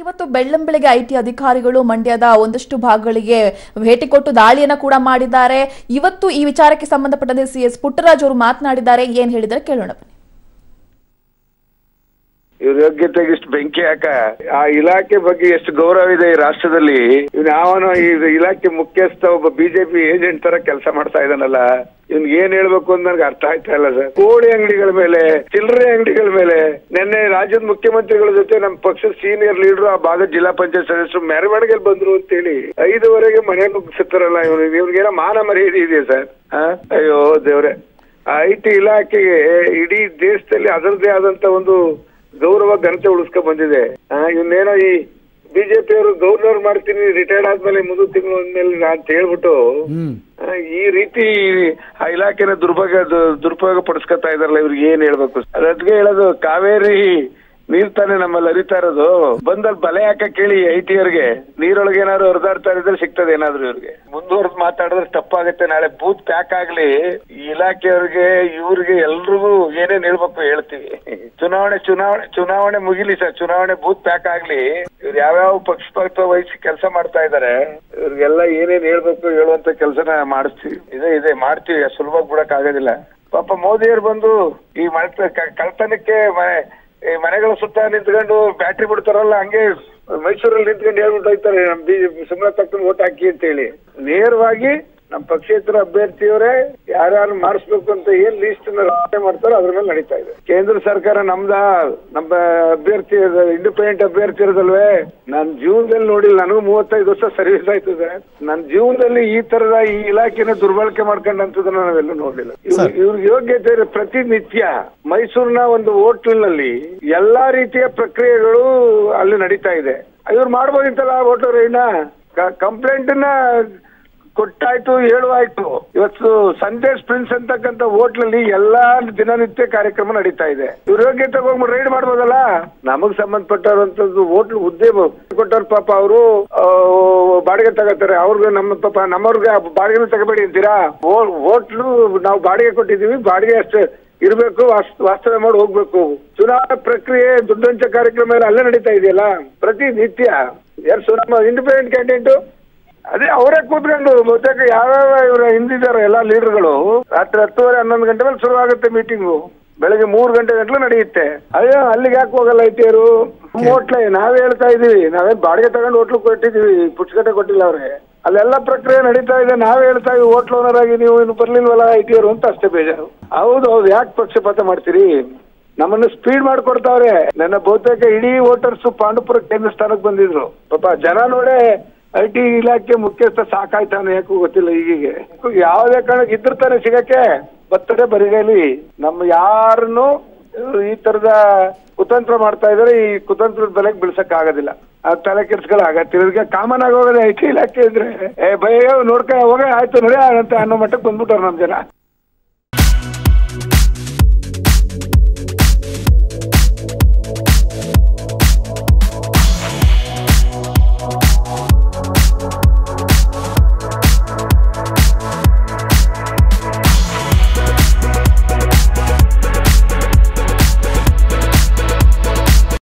ಇವತ್ತು ಬೆಳ್ಳಂಬೆಳಗ್ಗೆ ಐಟಿ ಅಧಿಕಾರಿಗಳು ಮಂಡ್ಯದ ಒಂದಷ್ಟು ಭಾಗಗಳಿಗೆ ಭೇಟಿ ಕೊಟ್ಟು ದಾಳಿಯನ್ನ ಕೂಡ ಮಾಡಿದ್ದಾರೆ. ಇವತ್ತು ಈ ವಿಚಾರಕ್ಕೆ ಸಂಬಂಧಪಟ್ಟಂತೆ ಸಿಎಸ್ ಪುಟ್ಟರಾಜ್ ಅವರು ಮಾತನಾಡಿದ್ದಾರೆ. ಏನ್ ಹೇಳಿದರೆ ಕೇಳೋಣ ಬನ್ನಿ. ಇವ್ರ ಯೋಗ್ಯತೆಗೆ ಇಷ್ಟು ಬೆಂಕಿ ಹಾಕ ಆ ಇಲಾಖೆ ಬಗ್ಗೆ ಎಷ್ಟು ಗೌರವ ಇದೆ ಈ ರಾಷ್ಟ್ರದಲ್ಲಿ. ಯಾವನೋ ಈ ಇಲಾಖೆ ಮುಖ್ಯಸ್ಥ ಒಬ್ಬ ಬಿಜೆಪಿ ಏಜೆಂಟ್ ತರ ಕೆಲಸ ಮಾಡ್ತಾ ಇದ್ದಾನಲ್ಲ, ಇವ್ನಿಗೆ ಏನ್ ಹೇಳ್ಬೇಕು ಅಂತ ನನಗೆ ಅರ್ಥ ಆಯ್ತಾ ಇಲ್ಲ ಸರ್. ಕೋಳಿ ಅಂಗಡಿಗಳ ಮೇಲೆ, ಚಿಲ್ಲರೆ ಅಂಗಡಿಗಳ ಮೇಲೆ ನಿನ್ನೆ ರಾಜ್ಯದ ಮುಖ್ಯಮಂತ್ರಿಗಳ ಜೊತೆ ನಮ್ಮ ಪಕ್ಷದ ಸೀನಿಯರ್ ಲೀಡರ್ ಆ ಭಾಗದ ಜಿಲ್ಲಾ ಪಂಚಾಯತ್ ಸದಸ್ಯರು ಮೆರವಣಿಗೆಯಲ್ಲಿ ಬಂದ್ರು ಅಂತ ಹೇಳಿ 5:15ಗೆ ಮನೆ ನುಗ್ಗಿಸುತ್ತಾರಲ್ಲ, ಇವ್ನಿಗೇನೋ ಮಾನ ಮರ್ಯಾದೆ ಇದೆಯಾ ಸರ್? ಅಯ್ಯೋ ದೇವ್ರೆ, ಐಟಿ ಇಲಾಖೆಗೆ ಇಡೀ ದೇಶದಲ್ಲಿ ಅದರದೇ ಆದಂತ ಒಂದು ಗೌರವ ಘನತೆ ಉಳಿಸ್ಕೊಂಡ್ ಬಂದಿದೆ. ಇವನ್ನೇನೋ ಈ ಬಿಜೆಪಿ ಅವರು ಗವರ್ನರ್ ಮಾಡ್ತೀನಿ ರಿಟೈರ್ಡ್ ಆದ್ಮೇಲೆ 3 ತಿಂಗಳು ಅಂದ್ಮೇಲೆ ಅಂತ ಹೇಳ್ಬಿಟ್ಟು ಈ ರೀತಿ ಆ ಇಲಾಖೆನ ದುರುಪಯೋಗ ಪಡಿಸ್ಕೊತಾ ಇದಾರಲ್ಲ, ಇವ್ರಿಗೆ ಏನ್ ಹೇಳ್ಬೇಕು? ಅದಕ್ಕೆ ಹೇಳೋದು, ಕಾವೇರಿ ನೀರ್ ತಾನೇ ನಮ್ಮಲ್ಲಿ ಹರಿತಾ ಇರೋದು, ಬಂದಲ್ಲಿ ಬಲೆ ಹಾಕ ಕೇಳಿ ಐಟಿ ಅವ್ರಿಗೆ. ನೀರೊಳಗೆ ಏನಾದ್ರು ಹೊರದಾಡ್ತಾ ಇದ್ರೆ ಸಿಗ್ತದೆ ಏನಾದ್ರು ಇವ್ರಿಗೆ. ಮುಂದುವರೆದು ಮಾತಾಡಿದ್ರೆ ತಪ್ಪಾಗುತ್ತೆ. ನಾಳೆ ಬೂತ್ ಪ್ಯಾಕ್ ಆಗ್ಲಿ, ಈ ಇಲಾಖೆಯವ್ರಿಗೆ ಇವ್ರಿಗೆ ಎಲ್ರಿಗೂ ಏನೇನ್ ಹೇಳ್ಬೇಕು ಹೇಳ್ತೀವಿ. ಚುನಾವಣೆ ಮುಗಿಲಿ ಸರ್, ಚುನಾವಣೆ ಬೂತ್ ಪ್ಯಾಕ್ ಆಗ್ಲಿ, ಇವ್ರು ಯಾವ್ಯಾವ ಪಕ್ಷಪಾತ ವಹಿಸಿ ಕೆಲಸ ಮಾಡ್ತಾ ಇದಾರೆ, ಇವ್ರಿಗೆಲ್ಲ ಏನೇನ್ ಹೇಳ್ಬೇಕು ಹೇಳುವಂತ ಕೆಲಸನ ಮಾಡಿಸ್ತೀವಿ. ಇದೆ ಮಾಡ್ತೀವಿ, ಸುಲಭವಾಗಿ ಬಿಡಕ್ ಆಗೋದಿಲ್ಲ. ಪಾಪ ಮೋದಿಯವ್ರು ಬಂದು ಈ ಕಳ್ತನಕ್ಕೆ ಮನೆಗಳ ಸುತ್ತ ನಿಂತ್ಕೊಂಡು ಬ್ಯಾಟ್ರಿ ಬಿಡ್ತಾರಲ್ಲ, ಹಂಗೆ ಮೈಸೂರಲ್ಲಿ ನಿಂತ್ಕೊಂಡು ಹೇಳ್ಬಿಟ್ಟು ಹೋಗ್ತಾರೆ ನಮ್ ಬಿಜೆಪಿ ಸುಮ್ಮನೆ ತಕ್ಕ ಓಟ್ ಹಾಕಿ ಅಂತ ಹೇಳಿ. ನೇರವಾಗಿ ನಮ್ಮ ಪಕ್ಷೇತರ ಅಭ್ಯರ್ಥಿಯವರೇ ಯಾರ್ಯಾರು ಮಾಡಿಸ್ಬೇಕು ಅಂತ ಏನ್ ಲೀಸ್ಟ್ ಮಾಡ್ತಾರೋ ಅದ್ರ ಮೇಲೆ ನಡೀತಾ ಇದೆ. ಕೇಂದ್ರ ಸರ್ಕಾರ ನಮ್ಮ ಅಭ್ಯರ್ಥಿ ಇಂಡಿಪೆಂಡೆಂಟ್ ಅಭ್ಯರ್ಥಿ ಇರೋದಲ್ವೇ, ನನ್ನ ಜೀವನದಲ್ಲಿ ನೋಡಿಲ್ಲ. ನನಗೂ 35 ವರ್ಷ ಸರ್ವಿಸ್ ಆಯ್ತು ಸರ್. ನನ್ನ ಜೀವನದಲ್ಲಿ ಈ ತರದ ಈ ಇಲಾಖೆನ ದುರ್ಬಳಕೆ ಮಾಡ್ಕೊಂಡಂತದನ್ನ ನಾವೆಲ್ಲೂ ನೋಡ್ಲಿಲ್ಲ. ಇವ್ರಿಗೆ ಯೋಗ್ಯತೆ ಪ್ರತಿನಿತ್ಯ ಮೈಸೂರಿನ ಒಂದು ಹೋಟ್ಲಿನಲ್ಲಿ ಎಲ್ಲಾ ರೀತಿಯ ಪ್ರಕ್ರಿಯೆಗಳು ಅಲ್ಲಿ ನಡೀತಾ ಇದೆ. ಇವ್ರು ಮಾಡ್ಬೋದಿತ್ತಲ್ಲ ಹೋಟೆಲ್ ಕಂಪ್ಲೇಂಟ್ ನ ಕೊಟ್ಟಾಯ್ತು, ಹೇಳುವಾಯ್ತು. ಇವತ್ತು ಸಂದೇಶ್ ಪ್ರಿನ್ಸ್ ಅಂತಕ್ಕಂಥ ಹೋಟ್ಲಲ್ಲಿ ಎಲ್ಲಾ ದಿನನಿತ್ಯ ಕಾರ್ಯಕ್ರಮ ನಡೀತಾ ಇದೆ. ಇವ್ರ ಯೋಗ್ಯತೆ ಹೋಗಿ ರೈಡ್ ಮಾಡ್ಬೋದಲ್ಲ. ನಮಗ್ ಸಂಬಂಧಪಟ್ಟಂತದ್ದು ಹೋಟ್ಲ್ ಹುದ್ದೆ ಕೊಟ್ಟವ್ರ ಪಾಪ ಅವರು ಬಾಡಿಗೆ ತಗೋತಾರೆ. ಅವ್ರಿಗೆ ನಮ್ಮ ಪಾಪ ನಮ್ಮವ್ರಿಗೆ ಬಾಡಿಗೆ ತಗೋಬೇಡಿ ಅಂತೀರಾ? ಹೋಟ್ಲು ನಾವು ಬಾಡಿಗೆ ಕೊಟ್ಟಿದೀವಿ, ಬಾಡಿಗೆ ಅಷ್ಟೇ ಇರ್ಬೇಕು, ವಾಸ್ತವ್ಯ ಮಾಡಿ ಹೋಗ್ಬೇಕು. ಚುನಾವಣಾ ಪ್ರಕ್ರಿಯೆ ದುಡ್ಡಂಚ ಕಾರ್ಯಕ್ರಮ ಎಲ್ಲ ಅಲ್ಲೇ ನಡೀತಾ ಇದೆಯಲ್ಲ ಪ್ರತಿನಿತ್ಯ. ನಮ್ಮ ಇಂಡಿಪೆಂಡೆಂಟ್ ಕ್ಯಾಂಡಿಡೇಟ್ ಅದೇ ಅವರೇ ಕೂತ್ಕೊಂಡು ಬಹುತೇಕ ಯಾವ್ಯಾವ ಇವ್ರ ಹಿಂದಿದ್ದಾರೆ ಎಲ್ಲಾ ಲೀಡರ್ಗಳು. ರಾತ್ರಿ 10:30 11 ಗಂಟೆ ಮೇಲೆ ಶುರು ಆಗುತ್ತೆ ಮೀಟಿಂಗು, ಬೆಳಗ್ಗೆ 3 ಗಂಟೆ ಗಂಟ್ಲು ನಡೆಯುತ್ತೆ. ಅಯ್ಯೋ ಅಲ್ಲಿಗೆ ಯಾಕೆ ಹೋಗಲ್ಲ ಐಟಿಯರು? ಹೋಟ್ಲೆ ನಾವೇ ಹೇಳ್ತಾ ಇದೀವಿ, ನಾವೇ ಬಾಡಿಗೆ ತಗೊಂಡು ಹೋಟ್ಲು ಕೊಟ್ಟಿದೀವಿ, ಪುಷ್ಕಟೆ ಕೊಟ್ಟಿಲ್ಲ ಅವ್ರಿಗೆ. ಅಲ್ಲೆಲ್ಲ ಪ್ರಕ್ರಿಯೆ ನಡೀತಾ ಇದೆ. ನಾವೇ ಹೇಳ್ತಾ ಇದೀವಿ ಹೋಟ್ಲ್ ಓನರ್ ಆಗಿ ನೀವು ಇನ್ನು ಬರ್ಲಿಲ್ವಲ್ಲ ಐಟಿಯರು ಅಂತ ಅಷ್ಟೇ ಬೇಜಾರು. ಹೌದು, ಯಾಕೆ ಪಕ್ಷಪಾತ ಮಾಡ್ತೀರಿ? ನಮ್ಮನ್ನು ಸ್ಪೀಡ್ ಮಾಡ್ಕೊಡ್ತಾವ್ರೆ. ನನ್ನ ಬಹುತೇಕ ಇಡೀ ವೋಟರ್ಸ್ ಪಾಂಡುಪುರ ಕೇಂದ್ರ ಸ್ಥಾನಕ್ಕೆ ಬಂದಿದ್ರು. ಪಾಪ ಜನ ನೋಡೇ ಐಟಿ ಇಲಾಖೆ ಮುಖ್ಯಸ್ಥ ಸಾಕಾಯ್ತಾನೆ, ಯಾಕೂ ಗೊತ್ತಿಲ್ಲ. ಈಗೀಗೆ ಯಾವುದೇ ಕಾರಣಕ್ಕೆ ಇದ್ದಿರ್ತಾನೆ ಸಿಗಕ್ಕೆ ಬರ್ತಡೆ ಬರಿಗೈಲಿ. ನಮ್ಮ ಯಾರನ್ನು ಈ ತರದ ಕುತಂತ್ರ ಮಾಡ್ತಾ ಇದಾರೆ. ಈ ಕುತಂತ್ರದ ಬೆಲೆಗೆ ಬೀಳ್ಸಕ್ ಆಗೋದಿಲ್ಲ. ಆ ತಲೆ ಕೆಡ್ಸ್ಗಳಾಗತ್ತೆ. ಇವ್ರಿಗೆ ಕಾಮನ್ ಆಗಿ ಹೋಗೋದು ಐಟಿ ಇಲಾಖೆ ಇದ್ರೆ ಭಯ ನೋಡ್ಕ ಹೋಗ ಆಯ್ತು ನಡೆ ಅಂತ ಅನ್ನೋ ಮಟ್ಟಕ್ಕೆ ಬಂದ್ಬಿಟ್ಟಾರ ನಮ್ ಜನ.